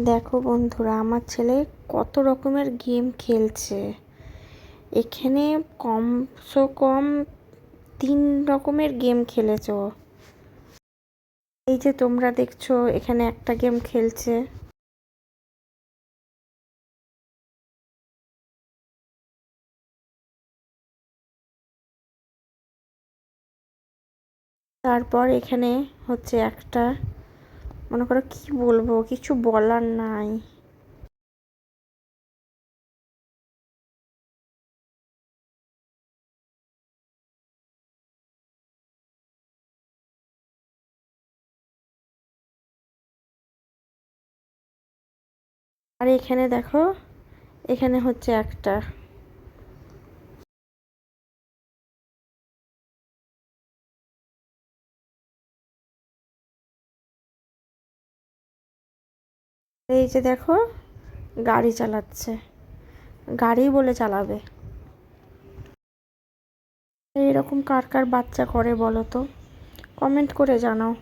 দেখো বন্ধুরা, আমার ছেলে কত রকমের গেম খেলছে। এখানে কমসে কম 3 রকমের গেম খেলেছে ও। এই যে তোমরা দেখছো, এখানে একটা গেম খেলছে। তারপর এখানে হচ্ছে একটা, মনে করো কি বলবো, কিছু বলার নাই। আর এখানে দেখো, এখানে হচ্ছে একটা, এই যে দেখো গাড়ি চালাচ্ছে, গাড়ি বলে চালাবে। এইরকম কার কার বাচ্চা করে বলো তো, কমেন্ট করে জানাও।